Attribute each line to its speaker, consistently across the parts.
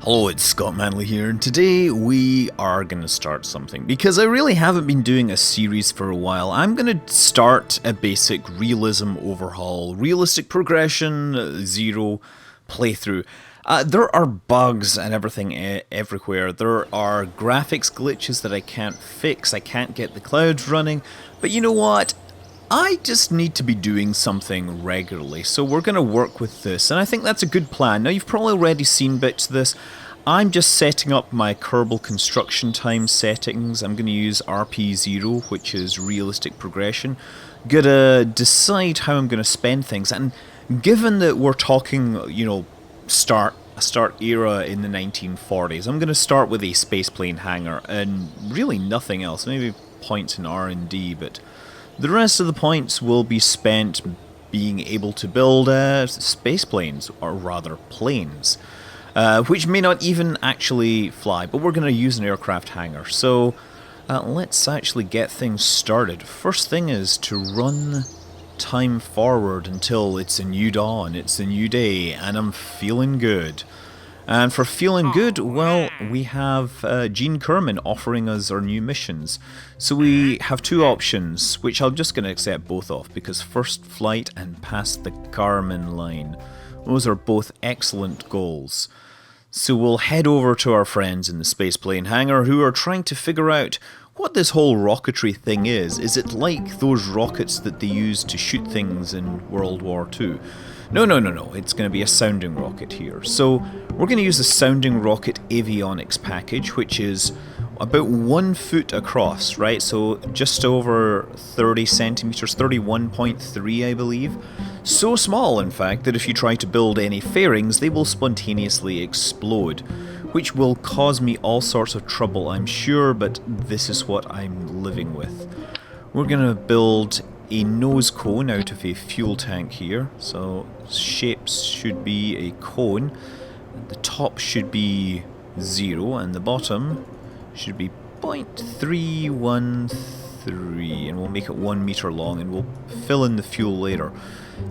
Speaker 1: Hello, it's Scott Manley here, and today we are going to start something. Because I really haven't been doing a series for a while, I'm going to start a basic Realism Overhaul, realistic progression, zero playthrough. There are bugs and everything everywhere. There are graphics glitches that I can't fix, I can't get the clouds running, but you know what? I just need to be doing something regularly, so we're going to work with this, and I think that's a good plan. Now, you've probably already seen bits of this. I'm just setting up my Kerbal construction time settings. I'm going to use RP0, which is realistic progression. Gonna decide how I'm going to spend things, and given that we're talking, a start era in the 1940s, I'm going to start with a spaceplane hangar, and really nothing else. Maybe points in R&D, but the rest of the points will be spent being able to build space planes, or rather planes, which may not even actually fly, but we're going to use an aircraft hangar. So let's actually get things started. First thing is to run time forward until it's a new dawn, it's a new day, and I'm feeling good. And for feeling good, well, we have Gene Kerman offering us our new missions. So we have two options, which I'm just going to accept both of, because first flight and past the Kármán line. Those are both excellent goals. So we'll head over to our friends in the spaceplane hangar who are trying to figure out what this whole rocketry thing is. Is it like those rockets that they used to shoot things in World War II? No, it's going to be a sounding rocket here. So we're going to use the sounding rocket avionics package, which is about 1 foot across, right? So just over 30 centimeters, 31.3 I believe. So small, in fact, that if you try to build any fairings, they will spontaneously explode, which will cause me all sorts of trouble, I'm sure, but this is what I'm living with. We're going to build a nose cone out of a fuel tank here, so shapes should be a cone. The top should be 0 and the bottom should be 0.313, and we'll make it 1 meter long and we'll fill in the fuel later.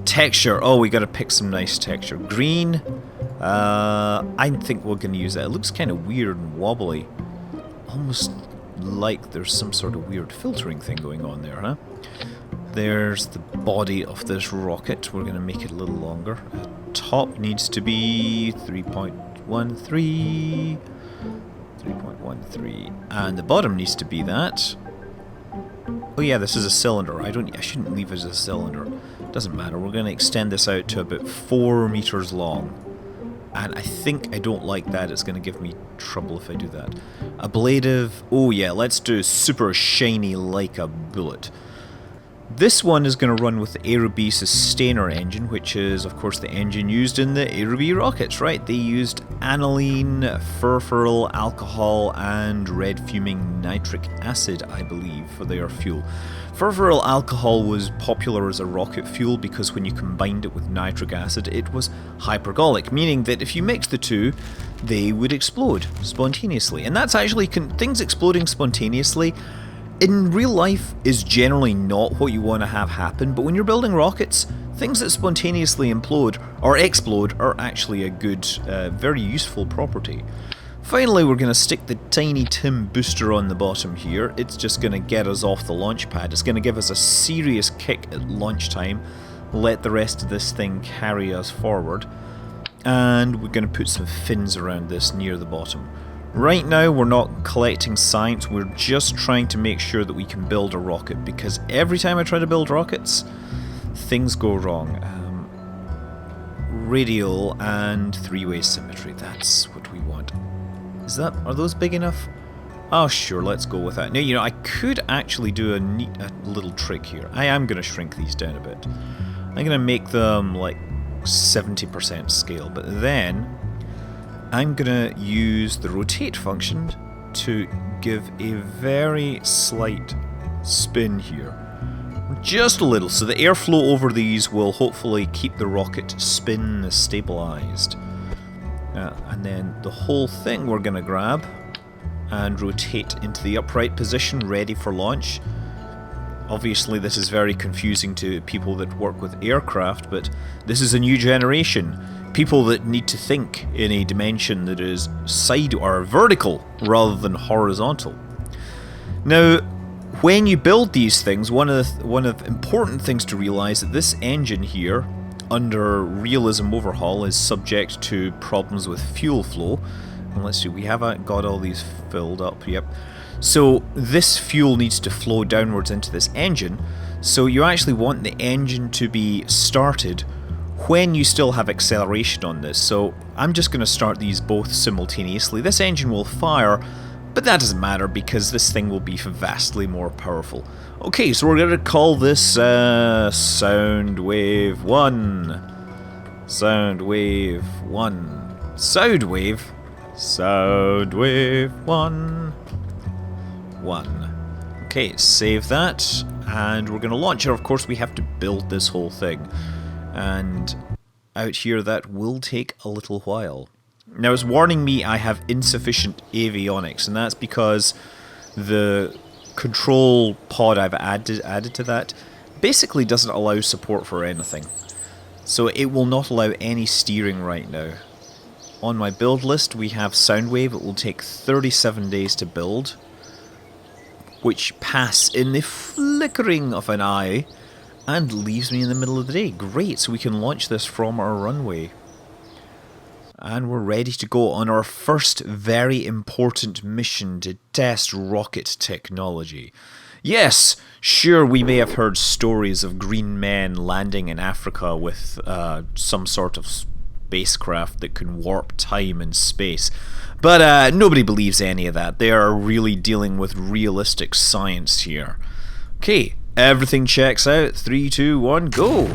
Speaker 1: Texture, oh, we gotta pick some nice texture. Green, I think we're gonna use that. It looks kind of weird and wobbly, almost like there's some sort of weird filtering thing going on there, huh? There's the body of this rocket. We're going to make it a little longer. Top needs to be 3.13, and the bottom needs to be that. Oh yeah, this is a cylinder. I shouldn't leave it as a cylinder. Doesn't matter. We're going to extend this out to about 4 meters long. And I think I don't like that. It's going to give me trouble if I do that. Ablative. Oh yeah, let's do super shiny like a bullet. This one is going to run with the Aerobee Sustainer engine, which is, of course, the engine used in the Aerobee rockets, right? They used aniline, furfuryl alcohol, and red fuming nitric acid, I believe, for their fuel. Furfuryl alcohol was popular as a rocket fuel because when you combined it with nitric acid, it was hypergolic, meaning that if you mix the two, they would explode spontaneously. And that's actually, things exploding spontaneously in real life is generally not what you want to have happen, but when you're building rockets, things that spontaneously implode or explode are actually a good, very useful property. Finally, we're going to stick the Tiny Tim booster on the bottom here. It's just going to get us off the launch pad. It's going to give us a serious kick at launch time, let the rest of this thing carry us forward, and we're going to put some fins around this near the bottom. Right now we're not collecting science, we're just trying to make sure that we can build a rocket, because every time I try to build rockets, things go wrong. Radial and three-way symmetry, that's what we want. Are those big enough? Oh sure, let's go with that. Now, I could actually do a little trick here. I am going to shrink these down a bit. I'm going to make them like 70% scale, but then I'm going to use the rotate function to give a very slight spin here. Just a little, so the airflow over these will hopefully keep the rocket spin stabilized. And then the whole thing we're going to grab and rotate into the upright position, ready for launch. Obviously this is very confusing to people that work with aircraft, but this is a new generation. People that need to think in a dimension that is side or vertical rather than horizontal. Now, when you build these things, one of the important things to realize that this engine here, under Realism Overhaul, is subject to problems with fuel flow. And let's see, we haven't got all these filled up. Yep. So this fuel needs to flow downwards into this engine. So you actually want the engine to be started when you still have acceleration on this. So I'm just going to start these both simultaneously. This engine will fire, but that doesn't matter because this thing will be vastly more powerful. Okay, so we're going to call this Soundwave 1. Soundwave 1. Soundwave. Soundwave 1. 1. Okay, save that, and we're going to launch it. Of course, we have to build this whole thing, and out here that will take a little while. Now, it's warning me I have insufficient avionics, and that's because the control pod I've added to that basically doesn't allow support for anything. So it will not allow any steering right now. On my build list, we have Soundwave. It will take 37 days to build, which pass in the flickering of an eye and leaves me in the middle of the day. Great, so we can launch this from our runway. And we're ready to go on our first very important mission to test rocket technology. Yes, sure, we may have heard stories of green men landing in Africa with some sort of spacecraft that can warp time and space. But nobody believes any of that. They are really dealing with realistic science here. Okay, everything checks out. 3, 2, 1, go!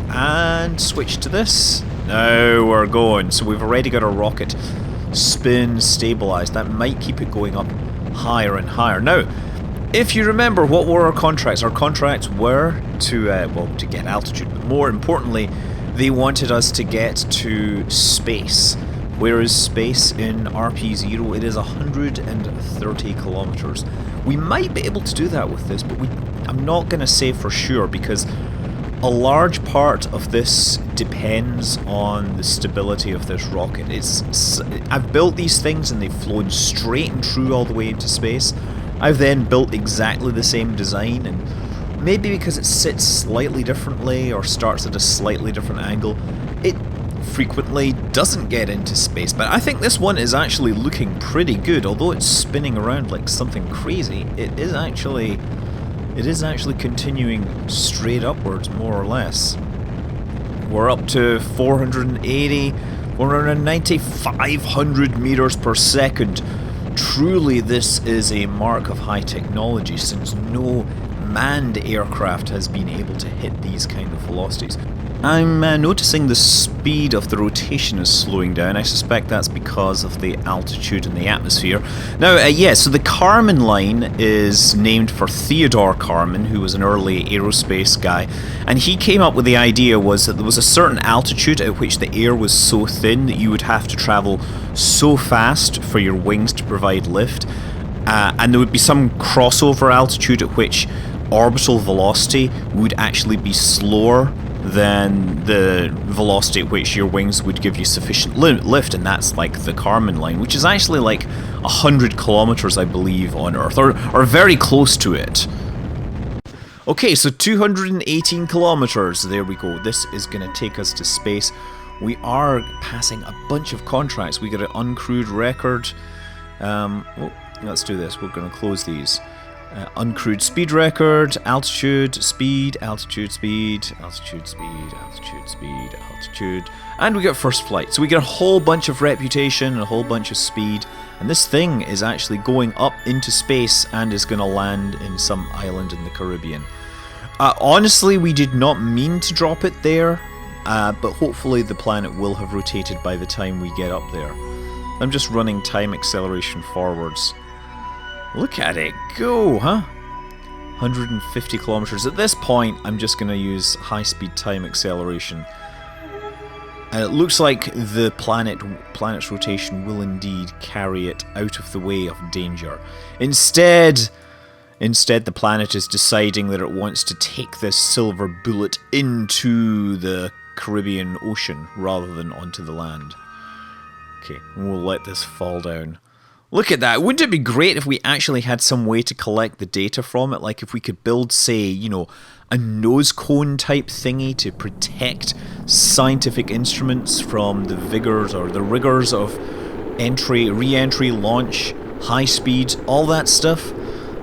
Speaker 1: And switch to this. Now we're going. So we've already got our rocket spin stabilized. That might keep it going up higher and higher. Now, if you remember, what were our contracts? Our contracts were to get altitude, but more importantly, they wanted us to get to space. Where is space in RP0? It is 130 kilometers. We might be able to do that with this, but I'm not going to say for sure because a large part of this depends on the stability of this rocket. I've built these things and they've flown straight and true all the way into space. I've then built exactly the same design, and maybe because it sits slightly differently or starts at a slightly different angle, it frequently doesn't get into space. But I think this one is actually looking pretty good. Although it's spinning around like something crazy, it is actually continuing straight upwards, more or less. We're up to 480, 490, 500 meters per second. Truly, this is a mark of high technology, since no manned aircraft has been able to hit these kind of velocities. I'm noticing the speed of the rotation is slowing down. I suspect that's because of the altitude in the atmosphere. Now, so the Kármán line is named for Theodore Kármán, who was an early aerospace guy, and he came up with the idea was that there was a certain altitude at which the air was so thin that you would have to travel so fast for your wings to provide lift, and there would be some crossover altitude at which orbital velocity would actually be slower than the velocity at which your wings would give you sufficient lift, and that's like the Kármán line, which is actually like 100 kilometers, I believe, on Earth, or very close to it. Okay, so 218 kilometers, there we go. This is going to take us to space. We are passing a bunch of contracts. We got an uncrewed record. Let's do this. We're going to close these. Uncrewed speed record, altitude, speed, altitude, speed, altitude, speed, altitude, speed, altitude, and we get first flight. So we get a whole bunch of reputation and a whole bunch of speed, and this thing is actually going up into space and is going to land in some island in the Caribbean. Honestly, we did not mean to drop it there, but hopefully the planet will have rotated by the time we get up there. I'm just running time acceleration forwards. Look at it go, huh? 150 kilometers. At this point, I'm just going to use high-speed time acceleration. And it looks like the planet's rotation will indeed carry it out of the way of danger. Instead, Instead, the planet is deciding that it wants to take this silver bullet into the Caribbean Ocean rather than onto the land. Okay, we'll let this fall down. Look at that. Wouldn't it be great if we actually had some way to collect the data from it? Like if we could build, say, you know, a nose cone type thingy to protect scientific instruments from the vigors or the rigors of entry, re-entry, launch, high speed, all that stuff.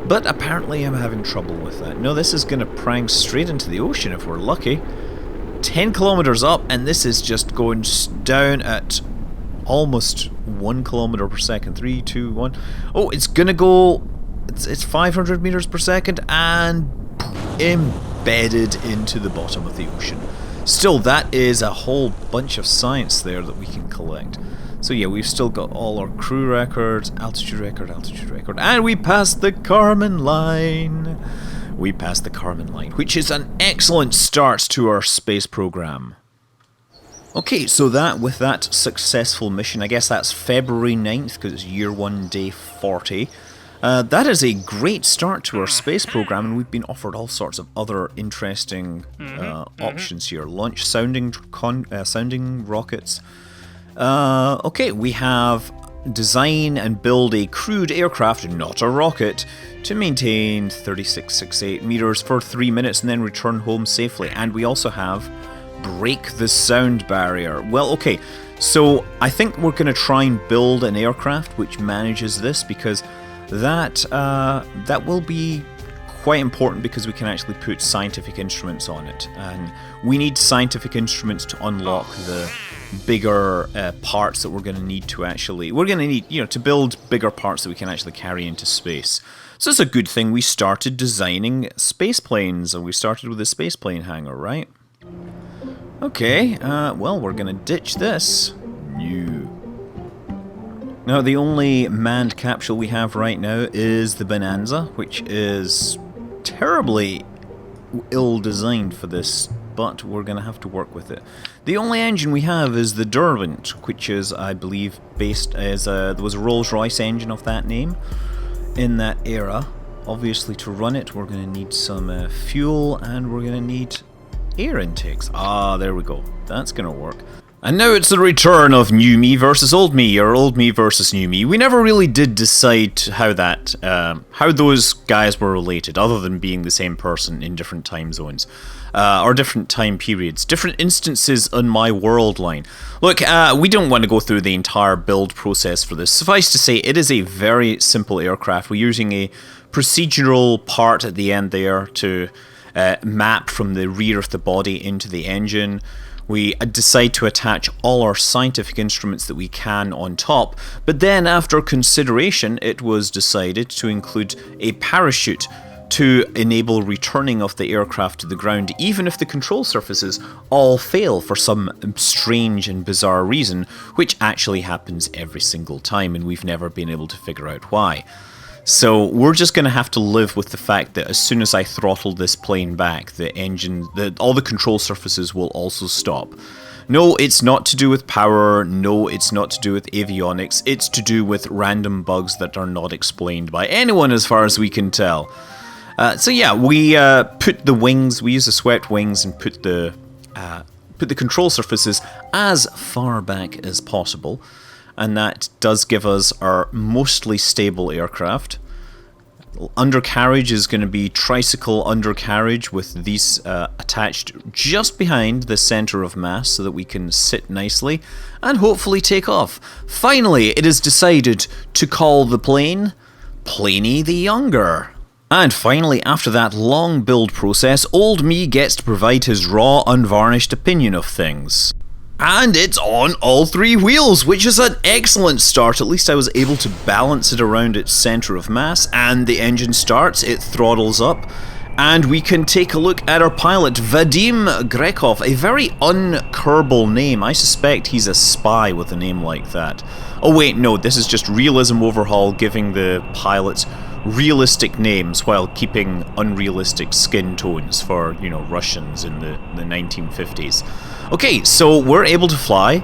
Speaker 1: But apparently I'm having trouble with that. No, this is going to prang straight into the ocean if we're lucky. 10 kilometers up, and this is just going down at almost 1 kilometer per second. 3, 2, 1. Oh, it's gonna go. It's 500 meters per second and embedded into the bottom of the ocean. Still, that is a whole bunch of science there that we can collect. So yeah, we've still got all our crew records, altitude record, and we passed the Kármán line. We passed the Kármán line, which is an excellent start to our space program. Okay, so with that successful mission, I guess that's February 9th, because it's year 1, day 40. That is a great start to our space program, and we've been offered all sorts of other interesting options here. Launch sounding rockets. Okay, we have design and build a crewed aircraft, not a rocket, to maintain 3668 meters for 3 minutes and then return home safely. And we also have break the sound barrier. Well, okay, so I think we're going to try and build an aircraft which manages this, because that will be quite important, because we can actually put scientific instruments on it, and we need scientific instruments to unlock the bigger parts that we're going to need to build bigger parts that we can actually carry into space. So it's a good thing we started designing space planes, and we started with a space plane hangar, right? Okay, well, we're going to ditch this. Now, the only manned capsule we have right now is the Bonanza, which is terribly ill-designed for this, but we're going to have to work with it. The only engine we have is the Derwent, which is, I believe, based as there was a Rolls-Royce engine of that name in that era. Obviously, to run it, we're going to need some fuel, and we're going to need air intakes. Ah, there we go. That's going to work. And now it's the return of new me versus old me, or old me versus new me. We never really did decide how those guys were related, other than being the same person in different time zones, or different time periods, different instances on my world line. Look, we don't want to go through the entire build process for this. Suffice to say, it is a very simple aircraft. We're using a procedural part at the end there to map from the rear of the body into the engine. We decide to attach all our scientific instruments that we can on top, but then after consideration it was decided to include a parachute to enable returning of the aircraft to the ground, even if the control surfaces all fail for some strange and bizarre reason, which actually happens every single time, and we've never been able to figure out why. So we're just going to have to live with the fact that as soon as I throttle this plane back, the engine, all the control surfaces will also stop. No, it's not to do with power. No, it's not to do with avionics. It's to do with random bugs that are not explained by anyone as far as we can tell. So yeah, we put the wings, we use the swept wings and put the control surfaces as far back as possible. And that does give us our mostly stable aircraft. Undercarriage is going to be tricycle undercarriage with these attached just behind the center of mass so that we can sit nicely and hopefully take off. Finally, it is decided to call the plane Pliny the Younger. And finally, after that long build process, old me gets to provide his raw, unvarnished opinion of things. And it's on all three wheels, which is an excellent start. At least I was able to balance it around its center of mass, and the engine starts, it throttles up, and we can take a look at our pilot, Vadim Grekov, a very un-Kerbal name. I suspect he's a spy with a name like that. Oh wait, no, this is just Realism Overhaul giving the pilots realistic names while keeping unrealistic skin tones for, you know, Russians in the 1950s. Okay, so we're able to fly,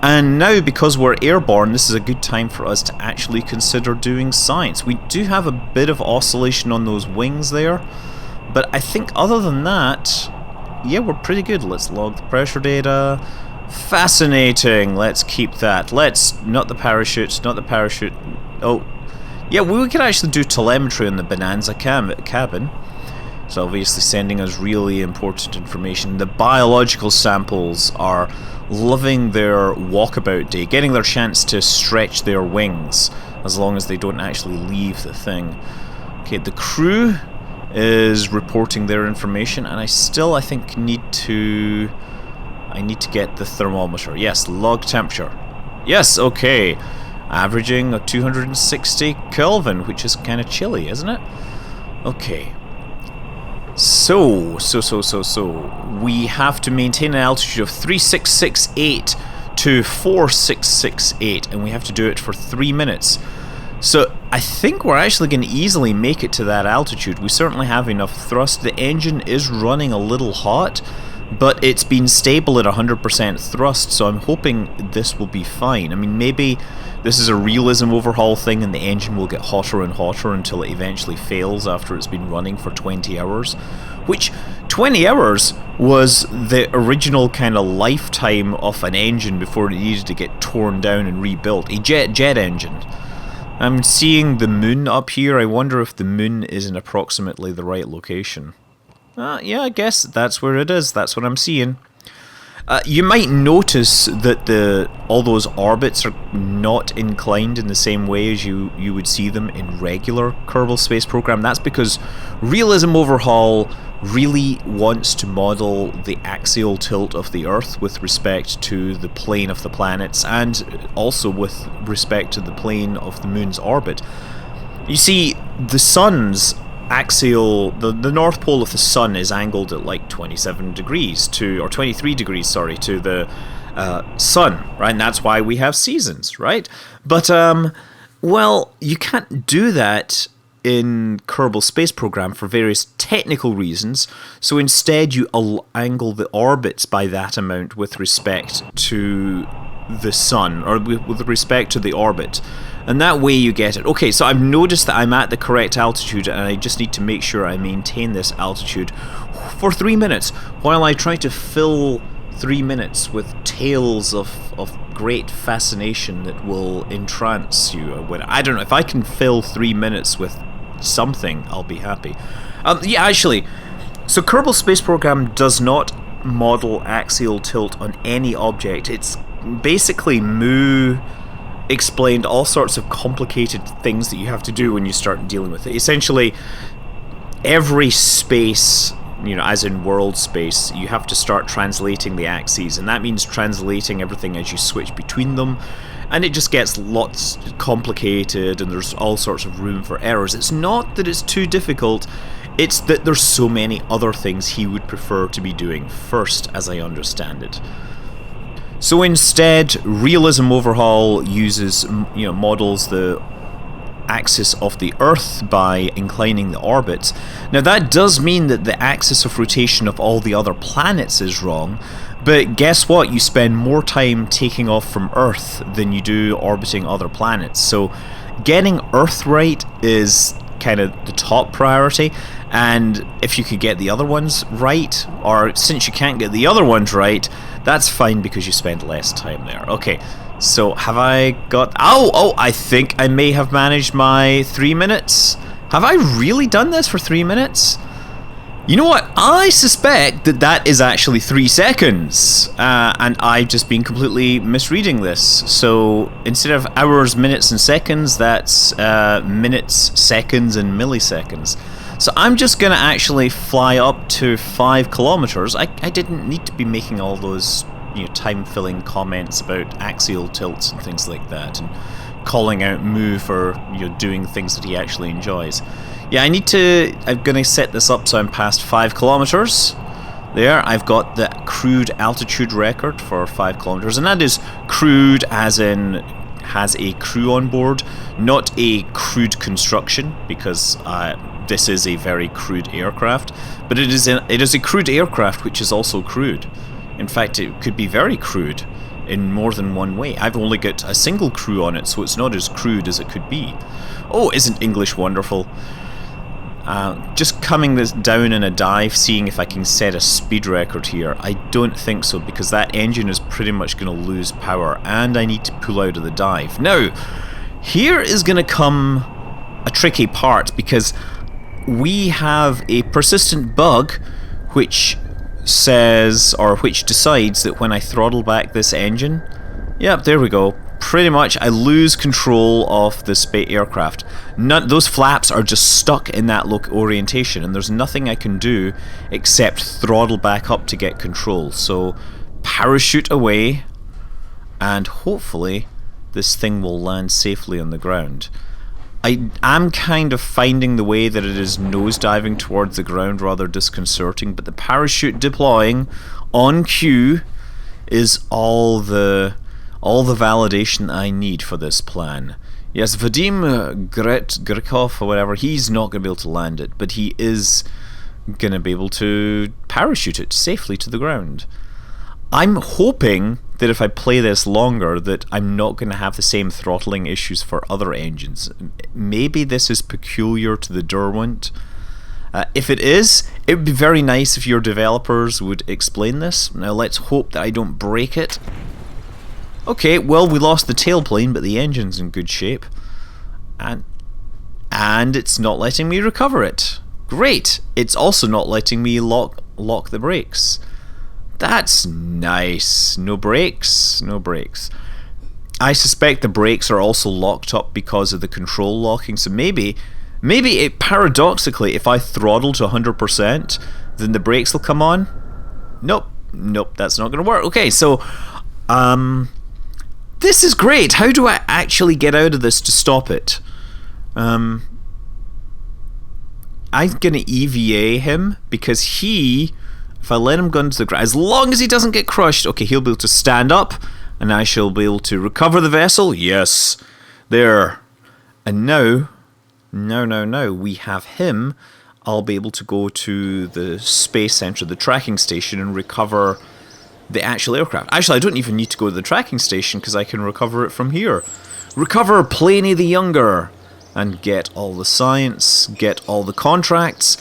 Speaker 1: And now, because we're airborne, this is a good time for us to actually consider doing science. We do have a bit of oscillation on those wings there, but I think other than that, yeah, we're pretty good. Let's log the pressure data. Fascinating. Let's keep that. Not the parachute. Oh, yeah, we could actually do telemetry on the Bonanza cabin. So obviously sending us really important information. The biological samples are loving their walkabout day, getting their chance to stretch their wings, as long as they don't actually leave the thing. Okay, the crew is reporting their information, and I think need to get the thermometer. Yes, log temperature. Yes, okay. Averaging a 260 Kelvin, which is kind of chilly, isn't it? Okay. So, we have to maintain an altitude of 3668 to 4668, and we have to do it for 3 minutes. So, I think we're actually going to easily make it to that altitude. We certainly have enough thrust. The engine is running a little hot, but it's been stable at 100% thrust, so I'm hoping this will be fine. I mean, maybe this is a realism overhaul thing and the engine will get hotter and hotter until it eventually fails after it's been running for 20 hours. Which, 20 hours was the original kind of lifetime of an engine before it needed to get torn down and rebuilt. A jet engine. I'm seeing the moon up here. I wonder if the moon is in approximately the right location. Yeah, I guess that's where it is. That's what I'm seeing. You might notice that all those orbits are not inclined in the same way as you would see them in regular Kerbal Space Program. That's because Realism Overhaul really wants to model the axial tilt of the Earth with respect to the plane of the planets, and also with respect to the plane of the Moon's orbit. You see, the Sun's axial, the North Pole of the Sun is angled at like 27 degrees or 23 degrees, sorry, to the Sun, right? And that's why we have seasons, right? But, well, you can't do that in Kerbal Space Program for various technical reasons, so instead you angle the orbits by that amount with respect to the Sun, or with respect to the orbit. And that way you get it. Okay, so I've noticed that I'm at the correct altitude, and I just need to make sure I maintain this altitude for 3 minutes, while I try to fill 3 minutes with tales of great fascination that will entrance you. I don't know, if I can fill 3 minutes with something, I'll be happy. Yeah, actually, so Kerbal Space Program does not model axial tilt on any object. It's basically Moo explained all sorts of complicated things that you have to do when you start dealing with it. Essentially, every space, you know, as in world space, you have to start translating the axes, and that means translating everything as you switch between them, and it just gets lots complicated, and there's all sorts of room for errors. It's not that it's too difficult, it's that there's so many other things he would prefer to be doing first, as I understand it. So instead, Realism Overhaul uses, you know, models the axis of the Earth by inclining the orbits. Now that does mean that the axis of rotation of all the other planets is wrong, but guess what? You spend more time taking off from Earth than you do orbiting other planets. So getting Earth right is kind of the top priority, and if you could get the other ones right, or since you can't get the other ones right, that's fine because you spend less time there. Okay, so have I got... Oh, I think I may have managed my 3 minutes. Have I really done this for 3 minutes? You know what? I suspect that that is actually 3 seconds, and I've just been completely misreading this. So instead of hours, minutes, and seconds, that's minutes, seconds, and milliseconds. So I'm just going to actually fly up to 5 kilometers. I didn't need to be making all those, you know, time-filling comments about axial tilts and things like that, and calling out Moo for, you know, doing things that he actually enjoys. Yeah, I'm going to set this up so I'm past 5 kilometers. There, I've got the crude altitude record for 5 kilometers, and that is crude as in has a crew on board, not a crude construction, because this is a very crude aircraft, but it is a crude aircraft which is also crude. In fact, it could be very crude. in more than one way. I've only got a single crew on it, so it's not as crude as it could be. Oh, isn't English wonderful? Just coming this down in a dive, seeing if I can set a speed record here. I don't think so, because that engine is pretty much going to lose power, and I need to pull out of the dive. Now, here is going to come a tricky part, because we have a persistent bug which says, or which decides that when I throttle back this engine, yep, there we go. Pretty much I lose control of the space aircraft. Those flaps are just stuck in that orientation, and there's nothing I can do except throttle back up to get control. So parachute away, and hopefully this thing will land safely on the ground. I am kind of finding the way that it is nosediving towards the ground rather disconcerting, but the parachute deploying on cue is all the validation I need for this plan. Yes, Vadim Grikov or whatever, he's not going to be able to land it, but he is going to be able to parachute it safely to the ground. I'm hoping that if I play this longer that I'm not going to have the same throttling issues for other engines. Maybe this is peculiar to the Derwent. If it is, it would be very nice if your developers would explain this. Now let's hope that I don't break it. Okay, well, we lost the tailplane, but the engine's in good shape. And it's not letting me recover it. Great! It's also not letting me lock the brakes. That's nice. No brakes, no brakes. I suspect the brakes are also locked up because of the control locking, so maybe it, paradoxically, if I throttle to 100%, then the brakes will come on. Nope, that's not going to work. Okay, so, this is great. How do I actually get out of this to stop it? I'm gonna EVA him, because if I let him go into the ground, as long as he doesn't get crushed, okay, he'll be able to stand up, and I shall be able to recover the vessel. Yes, there. And now, we have him. I'll be able to go to the space center, the tracking station, and recover the actual aircraft. Actually, I don't even need to go to the tracking station, because I can recover it from here. Recover Planey the Younger, and get all the science, get all the contracts,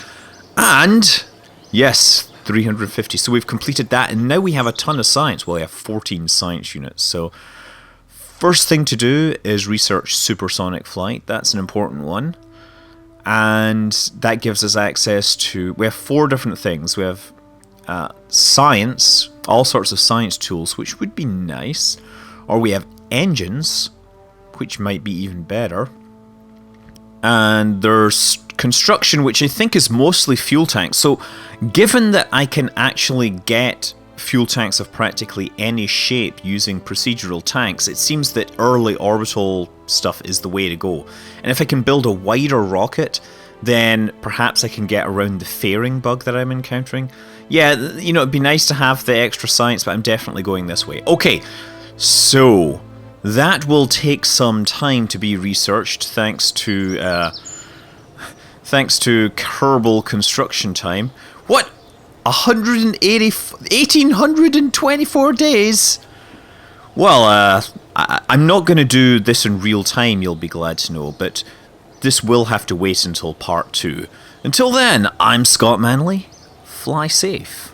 Speaker 1: and yes, 350. So we've completed that, and now we have a ton of science. Well, we have 14 science units. So first thing to do is research supersonic flight. That's an important one, and that gives us access to, we have 4 different things. We have science, all sorts of science tools, which would be nice, or we have engines, which might be even better, and there's construction, which I think is mostly fuel tanks. So given that I can actually get fuel tanks of practically any shape using procedural tanks, it seems that early orbital stuff is the way to go. And if I can build a wider rocket, then perhaps I can get around the fairing bug that I'm encountering. Yeah, you know, it'd be nice to have the extra science, but I'm definitely going this way. Okay, so that will take some time to be researched, thanks to Kerbal construction time. What? 1824 days? Well, I'm not going to do this in real time, you'll be glad to know, but this will have to wait until part 2. Until then, I'm Scott Manley. Fly safe.